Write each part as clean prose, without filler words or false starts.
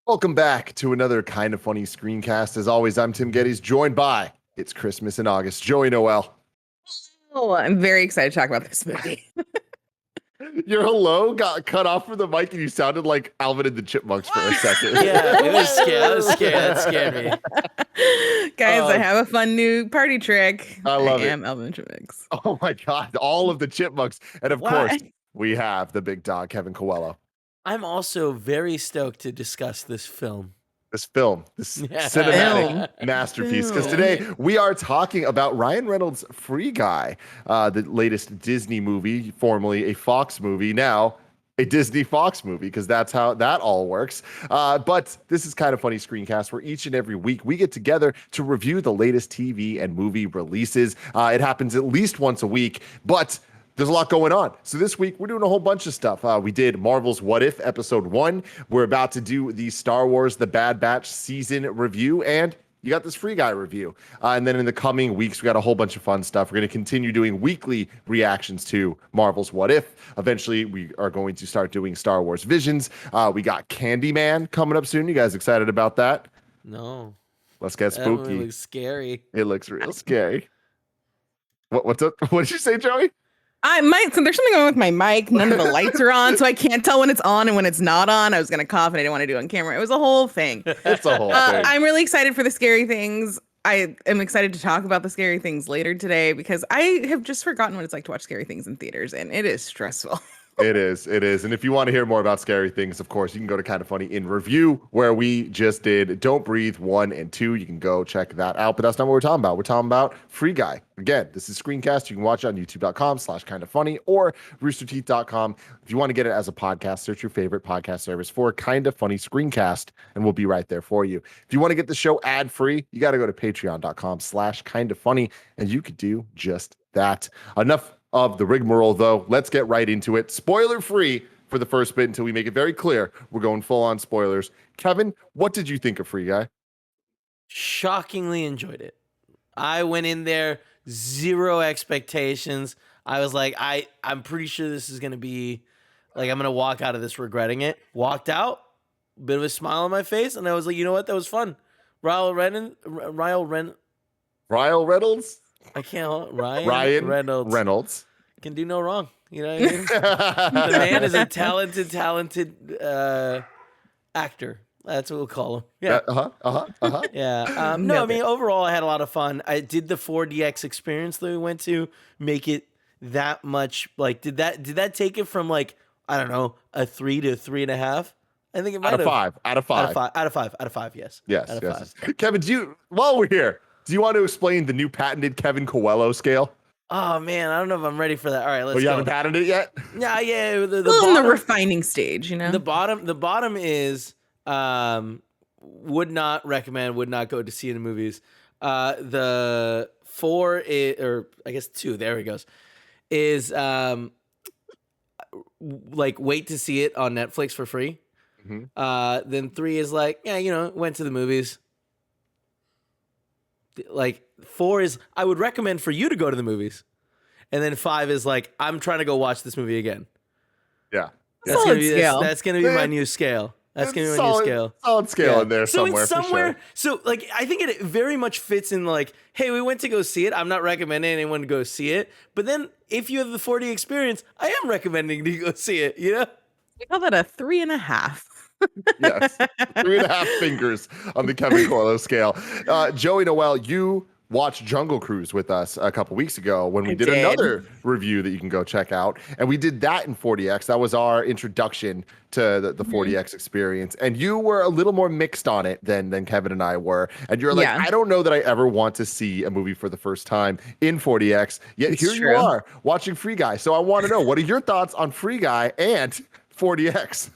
Welcome back to another kind of funny screencast. As always, I'm Tim Geddes, joined by it's Christmas in August, Joey Noel. Oh, I'm very excited to talk about this movie. Your hello got cut off from the mic, and you sounded like Alvin and the Chipmunks for a second. Yeah, it was scary. I was scared. That scared me. Guys, I have a fun new party trick. I love it. I am Alvin Chipmunks. Oh my God, all of the Chipmunks, and of What? course, we have the big dog, Kevin Coelho. I'm also very stoked to discuss this film. This cinematic masterpiece. Because today we are talking about Ryan Reynolds' Free Guy, the latest Disney movie, formerly a Fox movie, now a Disney Fox movie, because that's how that all works. But this is Kind of Funny Screencast, where each and every week we get together to review the latest TV and movie releases. It happens at least once a week, but there's a lot going on. So this week, we're doing a whole bunch of stuff. We did Marvel's What If Episode 1. We're about to do the Star Wars The Bad Batch season review, and you got this Free Guy review. And then in the coming weeks, we got a whole bunch of fun stuff. We're going to continue doing weekly reactions to Marvel's What If. Eventually, we are going to start doing Star Wars Visions. We got Candyman coming up soon. You guys excited about that? No. Let's get That movie spooky. looks scary. It looks real scary. What's up? What did you say, Joey? So there's something wrong with my mic. None of the lights are on, so I can't tell when it's on and when it's not on. I was gonna cough and I didn't want to do it on camera. It was a whole thing. It's a whole thing. I'm really excited for the scary things. I am excited to talk about the scary things later today because I have just forgotten what it's like to watch scary things in theaters, and it is stressful. It is. And if you want to hear more about scary things, of course, you can go to Kind of Funny in Review, where we just did Don't Breathe 1 and 2. You can go check that out. But that's not what we're talking about. We're talking about Free Guy. Again, this is Screencast. You can watch it on youtube.com/kindoffunny or roosterteeth.com. If you want to get it as a podcast, search your favorite podcast service for Kind of Funny Screencast, and we'll be right there for you. If you want to get the show ad-free, you got to go to patreon.com/kindoffunny, and you could do just that. Enough of the rigmarole, though. Let's get right into it. Spoiler free for the first bit until we make it very clear we're going full on spoilers. Kevin, what did you think of Free Guy? Shockingly enjoyed it. I went in there, zero expectations. I was like, I'm pretty sure this is going to be, like, I'm going to walk out of this regretting it. Walked out, bit of a smile on my face, and I was like, you know what? That was fun. Ryan Reynolds? I can't. Ryan Reynolds. Can do no wrong. You know what I mean? The man is a talented actor. That's what we'll call him. Yeah. Yeah. No, I mean, overall, I had a lot of fun. I did the 4DX experience that we went to make it that much. Like, did that take it from, like, I don't know, a 3 to 3.5? I think it might have. Out of five. Yes. Yes. Kevin, while we're here, do you want to explain the new patented Kevin Coelho scale? Oh man, I don't know if I'm ready for that. All right, let's go. You haven't patented it yet? Yeah. The bottom, refining stage, you know. The bottom is would not recommend, would not go to see in the movies. The 4 is, or I guess 2, there he goes, is like wait to see it on Netflix for free. Mm-hmm. Then 3 is like, yeah, went to the movies. Like 4 is, I would recommend for you to go to the movies. And then 5 is like, I'm trying to go watch this movie again. Yeah. That's going to be my new scale. That's going to be my new scale. Solid scale in there so somewhere, for sure. So like, I think it very much fits in like, hey, we went to go see it. I'm not recommending anyone to go see it. But then if you have the 4D experience, I am recommending to go see it, you know? We call that a 3.5. Yes, 3.5 fingers on the Kevin Coelho scale. Joey Noel, you watched Jungle Cruise with us a couple weeks ago when we did another review that you can go check out. And we did that in 4DX. That was our introduction to the 4DX experience. And you were a little more mixed on it than Kevin and I were. And you're like, I don't know that I ever want to see a movie for the first time in 4DX. Yet here you are watching Free Guy. So I want to know, what are your thoughts on Free Guy and 4DX?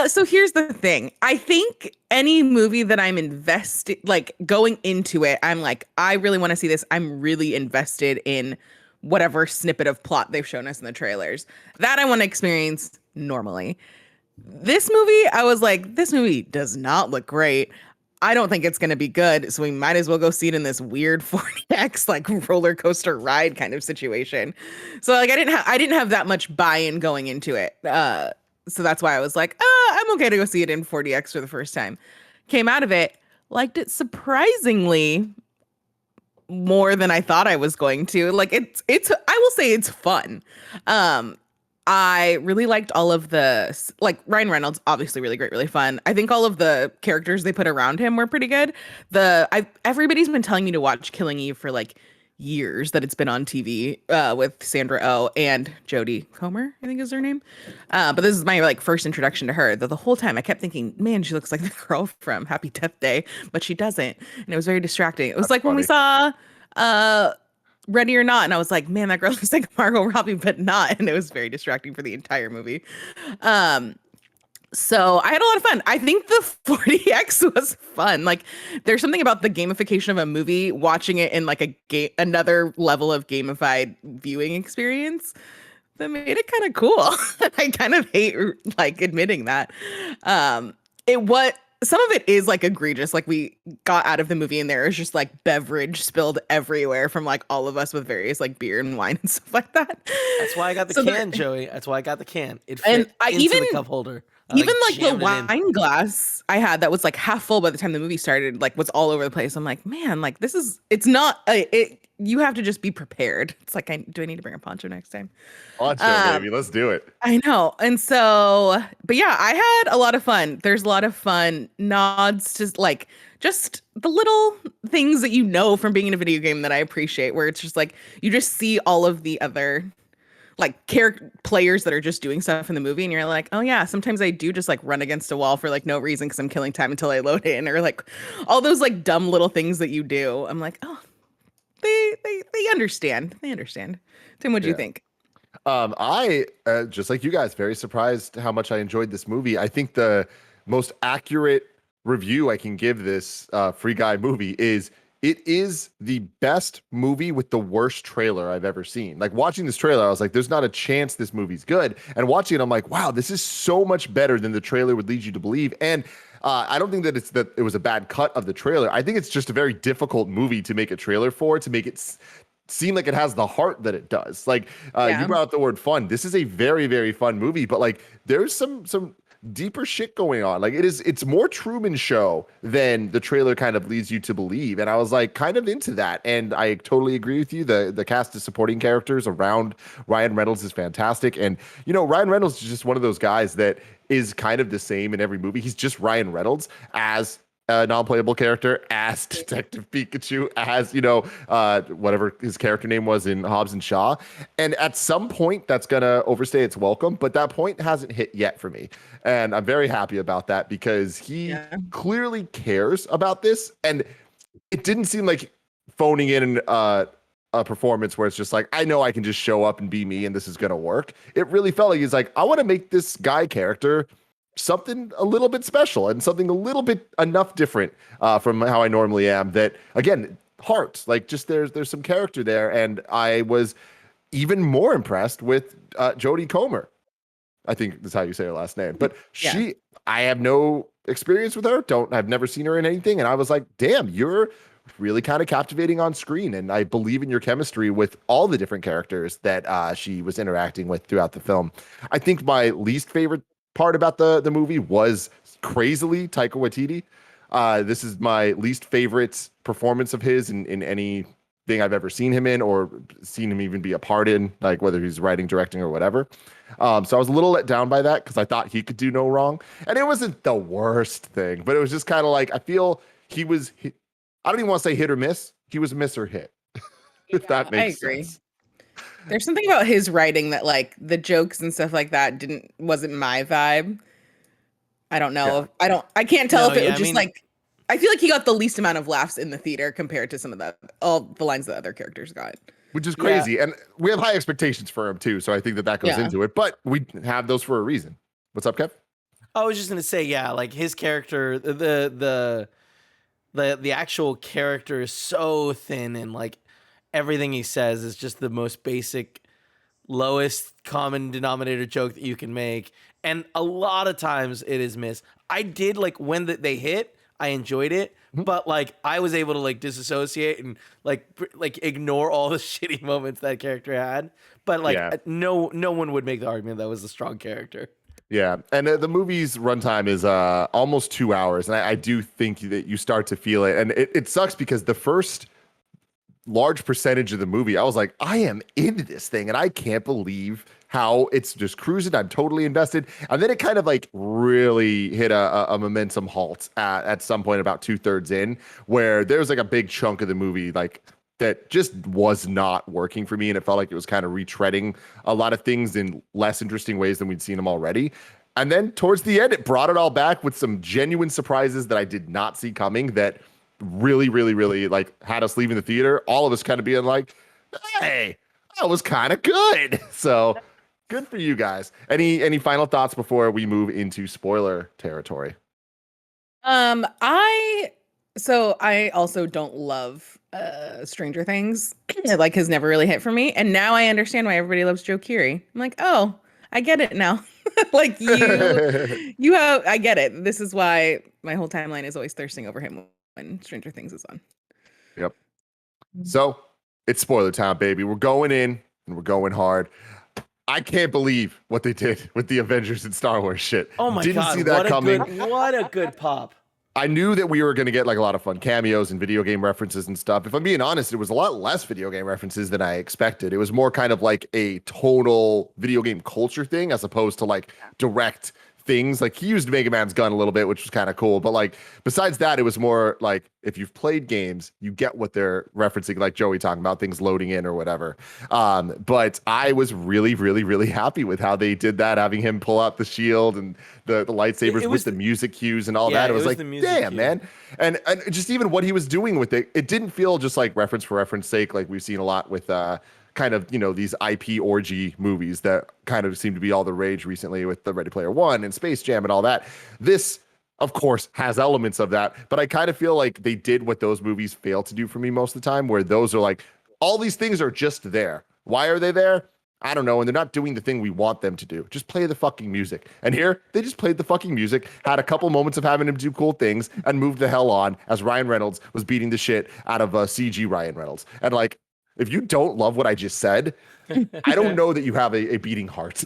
So here's the thing. I think any movie that I'm invested, like going into it, I'm like, I really want to see this. I'm really invested in whatever snippet of plot they've shown us in the trailers. That I want to experience normally. This movie, I was like, this movie does not look great. I don't think it's going to be good. So we might as well go see it in this weird 4DX like roller coaster ride kind of situation. So like I didn't have that much buy-in going into it. So that's why I was like, I I'm okay to go see it in 4DX for the first time. Came out of it, liked it surprisingly more than I thought I was going to. Like it's I will say it's fun. I really liked all of like Ryan Reynolds, obviously really great, really fun. I think all of the characters they put around him were pretty good. Everybody's been telling me to watch Killing Eve for like years that it's been on TV with Sandra Oh and Jodie Comer, I think is her name. But this is my like first introduction to her. The whole time I kept thinking, man, she looks like the girl from Happy Death Day, but she doesn't, and it was very distracting. It was That's like when we funny. saw Ready or Not, and I was like, man, that girl looks like Margot Robbie, but not, and it was very distracting for the entire movie. So I had a lot of fun. I think the 40X was fun. Like there's something about the gamification of a movie, watching it in like another level of gamified viewing experience that made it kind of cool. I kind of hate like admitting that. It what Some of it is like egregious. Like we got out of the movie and there was just like beverage spilled everywhere from like all of us with various like beer and wine and stuff like that. That's why I got the So can, Joey. That's why I got the can. It fit And I into even the cup holder. even like the jammed it in. wine glass I had that was like half full by the time the movie started, like was all over the place. I'm like, man, like it's not you have to just be prepared. It's like, do I need to bring a poncho next time? Poncho, baby. Let's do it. I know. And so, but yeah, I had a lot of fun. There's a lot of fun nods to like just the little things that you know from being in a video game that I appreciate, where it's just like you just see all of the other like character players that are just doing stuff in the movie, and you're like, oh yeah, sometimes I do just like run against a wall for like no reason because I'm killing time until I load in, or like all those like dumb little things that you do. I'm like, oh, they understand. They understand. Tim, what do you think? I just like you guys, very surprised how much I enjoyed this movie. I think the most accurate review I can give this Free Guy movie is it is the best movie with the worst trailer I've ever seen. Like watching this trailer, I was like, there's not a chance this movie's good. And watching it, I'm like, wow, this is so much better than the trailer would lead you to believe. And I don't think that it was a bad cut of the trailer. I think it's just a very difficult movie to make a trailer for, to make it seem like it has the heart that it does. Like you brought up the word fun. This is a very, very fun movie, but like there's some deeper shit going on. Like it's more Truman Show than the trailer kind of leads you to believe. And I was like kind of into that. And I totally agree with you. The cast of supporting characters around Ryan Reynolds is fantastic. And you know, Ryan Reynolds is just one of those guys that is kind of the same in every movie. He's just Ryan Reynolds as a non-playable character, as Detective Pikachu, as, you know, whatever his character name was in Hobbs and Shaw. And at some point, that's going to overstay its welcome, but that point hasn't hit yet for me. And I'm very happy about that because he clearly cares about this. And it didn't seem like phoning in a performance where it's just like, I know I can just show up and be me and this is going to work. It really felt like he's like, I want to make this guy character something a little bit special and something a little bit enough different from how I normally am, that again, heart, like just there's some character there. And I was even more impressed with Jodie Comer. I think that's how you say her last name, but I have no experience with her. I've never seen her in anything. And I was like, damn, you're really kind of captivating on screen. And I believe in your chemistry with all the different characters that she was interacting with throughout the film. I think my least favorite part about the movie was crazily Taika Waititi. This is my least favorite performance of his in anything I've ever seen him in or seen him even be a part in, like whether he's writing, directing, or whatever. So I was a little let down by that because I thought he could do no wrong. And it wasn't the worst thing, but it was just kind of like, I feel I don't even want to say hit or miss. He was miss or hit, if that makes sense. There's something about his writing that like the jokes and stuff like that wasn't my vibe. I don't know. Yeah. I can't tell if it was just like, I feel like he got the least amount of laughs in the theater compared to some of all the lines that other characters got. Which is crazy. Yeah. And we have high expectations for him too. So I think that goes into it, but we have those for a reason. What's up, Kev? I was just going to say, yeah, like his character, the actual character is so thin, and like everything he says is just the most basic, lowest common denominator joke that you can make. And a lot of times it is missed. I did like when they hit, I enjoyed it, but like I was able to like disassociate and like ignore all the shitty moments that character had. But like no one would make the argument that was a strong character. Yeah, and the movie's runtime is almost 2 hours, and I do think that you start to feel it, and it sucks because the first large percentage of the movie, I was like, I am into this thing, and I can't believe how it's just cruising. I'm totally invested, and then it kind of like really hit a momentum halt at some point about 2/3 in, where there was like a big chunk of the movie like that just was not working for me, and it felt like it was kind of retreading a lot of things in less interesting ways than we'd seen them already. And then towards the end, it brought it all back with some genuine surprises that I did not see coming that really, really, really like had us leaving the theater. All of us kind of being like, hey, that was kind of good. So good for you guys. Any final thoughts before we move into spoiler territory? I also don't love Stranger Things. Like has never really hit for me. And now I understand why everybody loves Joe Keery. I'm like, oh, I get it now. Like you have I get it. This is why my whole timeline is always thirsting over him when Stranger Things is on. Yep. So it's spoiler time, baby. We're going in and we're going hard. I can't believe what they did with the Avengers and Star Wars shit. Oh my Didn't god, see that coming. What a good pop. I knew that we were going to get like a lot of fun cameos and video game references and stuff. If I'm being honest, it was a lot less video game references than I expected. It was more kind of like a total video game culture thing as opposed to like direct things. Like he used Mega Man's gun a little bit, which was kind of cool. But like besides that, it was more like if you've played games, you get what they're referencing, like Joey talking about things loading in or whatever. But I was really, really, really happy with how they did that, having him pull out the shield and the lightsabers with the music cues and all that. It was like, damn, man. And just even what he was doing with it, it didn't feel just like reference for reference sake, like we've seen a lot with kind of, these IP orgy movies that kind of seem to be all the rage recently with the Ready Player One and Space Jam and all that. This, of course, has elements of that, but I kind of feel like they did what those movies fail to do for me most of the time, where those are like, all these things are just there. Why are they there? I don't know. And they're not doing the thing we want them to do. Just play the fucking music. And here, they just played the fucking music, had a couple moments of having him do cool things, and moved the hell on as Ryan Reynolds was beating the shit out of CG Ryan Reynolds. And like, if you don't love what I just said, I don't know that you have a beating heart.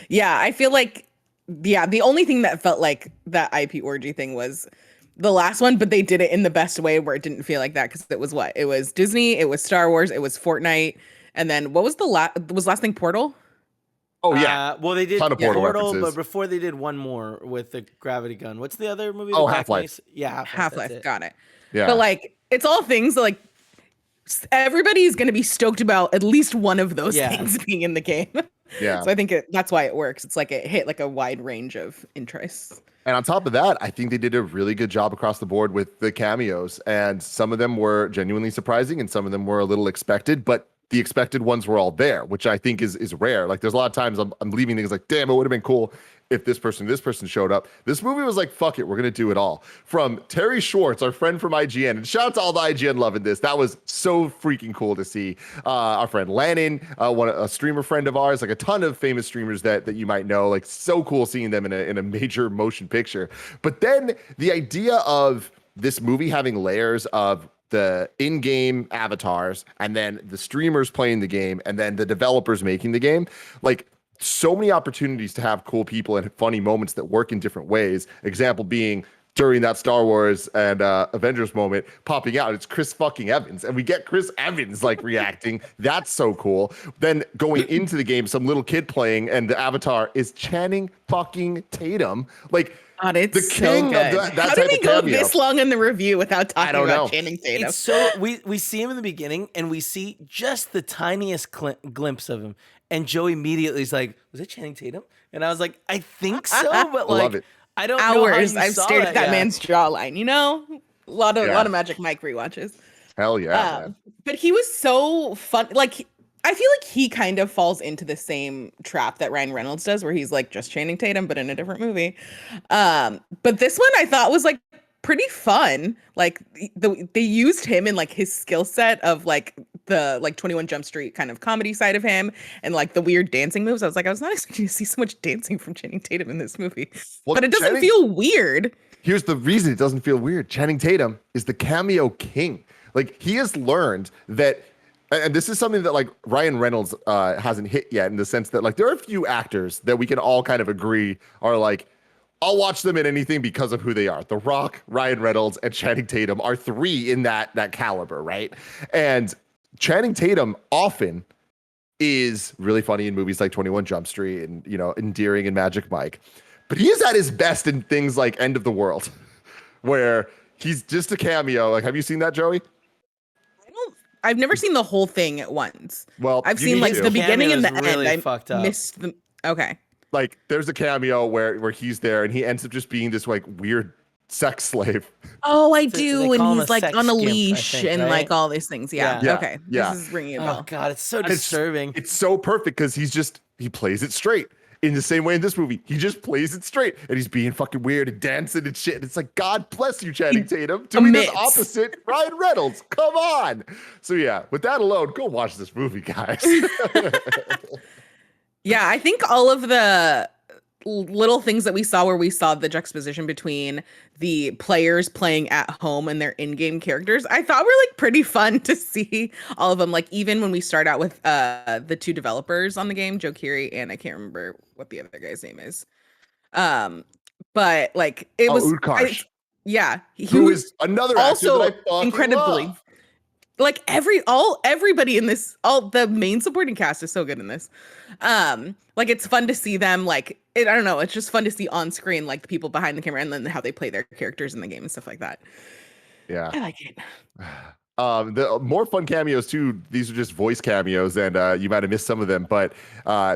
Yeah, I feel like, the only thing that felt like that IP orgy thing was the last one, but they did it in the best way where it didn't feel like that because it was what? It was Disney, it was Star Wars, it was Fortnite, and then what was the last thing? Portal? Oh, yeah. Well, they did Ton of Portal but before they did one more with the gravity gun. What's the other movie? Oh, Half-Life. Yeah, Half-Life. Got it. Yeah. But like, it's all things that like everybody's going to be stoked about at least one of those things being in the game. Yeah. So I think that's why it works. It's like it hit like a wide range of interests. And on top of that, I think they did a really good job across the board with the cameos. And some of them were genuinely surprising and some of them were a little expected, but the expected ones were all there, which I think is rare. Like there's a lot of times I'm leaving things like, damn, it would have been cool if this person showed up. This movie was like, fuck it, we're going to do it all. From Terry Schwartz, our friend from IGN, and shout out to all the IGN loving this. That was so freaking cool to see. Our friend Lannon, a streamer friend of ours, like a ton of famous streamers that you might know, like so cool seeing them in a major motion picture. But then the idea of this movie having layers of the in-game avatars and then the streamers playing the game and then the developers making the game, like so many opportunities to have cool people and funny moments that work in different ways. Example being during that Star Wars and Avengers moment popping out, it's Chris fucking Evans. And we get Chris Evans like reacting. That's so cool. Then going into the game, some little kid playing and the avatar is Channing fucking Tatum. Like, God, it's the king so good. of that How type did we of go cameo. this long in the review without talking about know. Channing Tatum? It's so we see him in the beginning and we see just the tiniest glimpse of him, and Joe immediately is like, "Was it Channing Tatum?" And I was like, "I think so," but like, Love it. I don't know how Hours you I've saw stared at that yeah. man's jawline. A lot of Magic Mike rewatches. Hell yeah. Man. But he was so fun. Like, I feel like he kind of falls into the same trap that Ryan Reynolds does, where he's like just Channing Tatum, but in a different movie. But this one I thought was like pretty fun. Like they used him in like his skill set of like the like 21 Jump Street kind of comedy side of him and like the weird dancing moves. I was not expecting to see so much dancing from Channing Tatum in this movie. Well, but it doesn't feel weird. Here's the reason it doesn't feel weird. Channing Tatum is the cameo king. Like he has learned that And this is something that like Ryan Reynolds hasn't hit yet, in the sense that like there are a few actors that we can all kind of agree are like, I'll watch them in anything because of who they are. The Rock, Ryan Reynolds, and Channing Tatum are three in that caliber, right? And Channing Tatum often is really funny in movies like 21 Jump Street and, you know, endearing in Magic Mike. But he is at his best in things like End of the World, where he's just a cameo. Like, have you seen that, Joey? I've never seen the whole thing at once. Well, I've you seen need like to. the beginning and the Cameo is really end. fucked I up. missed the. Okay. Like, there's a cameo where he's there and he ends up just being this like weird sex slave. Oh, I So do, they and call him he's a like sex on a skimp, I leash think, and right? like all these things. Yeah. Yeah. Okay. Yeah. This is ringing a Oh bell. God, it's so It's- disturbing. It's so perfect because he plays it straight. In the same way in this movie, he just plays it straight, and he's being fucking weird and dancing and shit. And it's like, God bless you, Channing Tatum, doing this emits. opposite Ryan Reynolds. Come on. So yeah, with that alone, go watch this movie, guys. Yeah, I think all of the little things that we saw where we saw the juxtaposition between the players playing at home and their in-game characters, I thought were like pretty fun to see all of them. Like even when we start out with the two developers on the game, Joe Keery and I can't remember what the other guy's name is. But like it was Utkarsh, yeah, who is another actor also that I fucking incredibly love. like everybody in this, all the main supporting cast is so good in this. Like it's fun to see them like I don't know, it's just fun to see on screen like the people behind the camera and then how they play their characters in the game and stuff like that. Yeah. I like it. The more fun cameos too. These are just voice cameos, and you might have missed some of them. But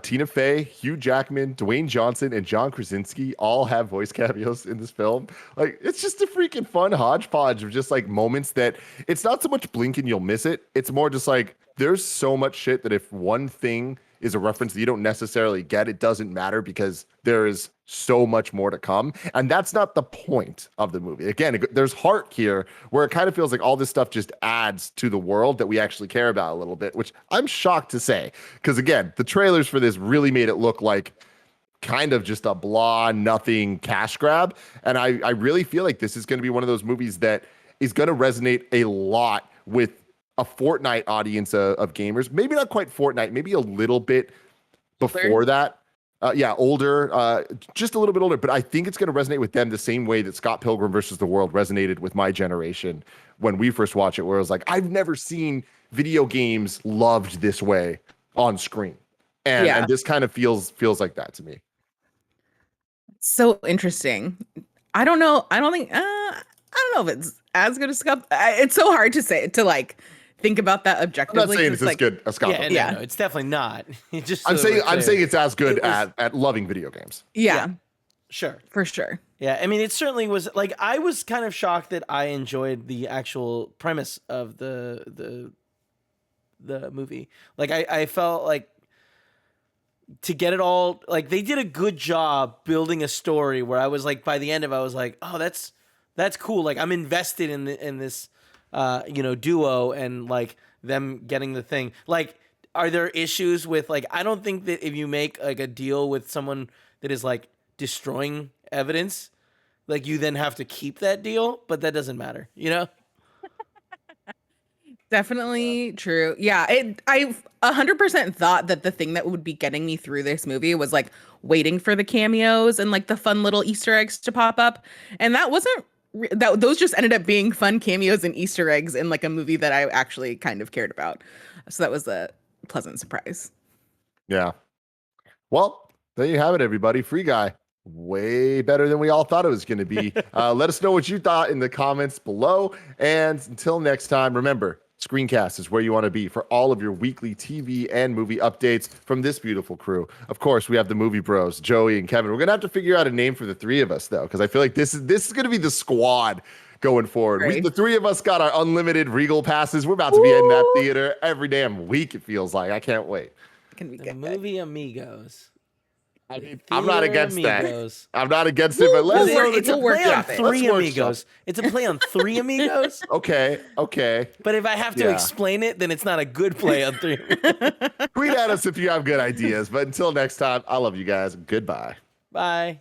Tina Fey, Hugh Jackman, Dwayne Johnson, and John Krasinski all have voice cameos in this film. Like, it's just a freaking fun hodgepodge of just like moments that it's not so much blink and you'll miss it. It's more just like there's so much shit that if one thing is a reference that you don't necessarily get, it doesn't matter because there is so much more to come. And that's not the point of the movie. Again, there's heart here where it kind of feels like all this stuff just adds to the world that we actually care about a little bit, which I'm shocked to say. Because again, the trailers for this really made it look like kind of just a blah, nothing cash grab. And I really feel like this is going to be one of those movies that is going to resonate a lot with a Fortnite audience of gamers. Maybe not quite Fortnite, maybe a little bit before that. Older, just a little bit older. But I think it's going to resonate with them the same way that Scott Pilgrim versus the World resonated with my generation when we first watched it, where it was like, I've never seen video games loved this way on screen. And this kind of feels like that to me. So interesting. I don't know. I don't know if it's as good as Scott. It's so hard to say to like think about that objectively. I'm not saying it's as good as Scott. Yeah, Pilgrim. no, it's definitely not. Just I'm so we're saying clear. it's as good It was- at loving video games. Yeah, Sure. for sure. Yeah, I mean, it certainly was like I was kind of shocked that I enjoyed the actual premise of the movie. Like I felt like to get it all, like they did a good job building a story where I was like by the end of it, I was like, oh, that's cool. Like I'm invested in this duo and like them getting the thing. Like, are there issues with like I don't think that if you make like a deal with someone that is like destroying evidence, like you then have to keep that deal, but that doesn't matter, you know? Definitely true. Yeah, I 100% thought that the thing that would be getting me through this movie was like waiting for the cameos and like the fun little Easter eggs to pop up, and that wasn't. Those just ended up being fun cameos and Easter eggs in like a movie that I actually kind of cared about. So that was a pleasant surprise. Yeah. Well, there you have it, everybody. Free Guy. Way better than we all thought it was going to be. Let us know what you thought in the comments below. And until next time, remember, Screencast is where you want to be for all of your weekly TV and movie updates from this beautiful crew. Of course, we have the movie bros, Joey and Kevin. We're going to have to figure out a name for the three of us, though, because I feel like this is going to be the squad going forward. Right. The three of us got our unlimited Regal passes. We're about to be in that theater every damn week, it feels like. I can't wait. Can we The get movie Amigos. I mean, I'm not Theater against Amigos. that. I'm not against it, but let's We'll work- It's a we'll play on workshop it. three Let's amigos. It's a play on three amigos. Okay. But if I have to Yeah. explain it, then it's not a good play on three. Tweet at us if you have good ideas. But until next time, I love you guys. Goodbye. Bye.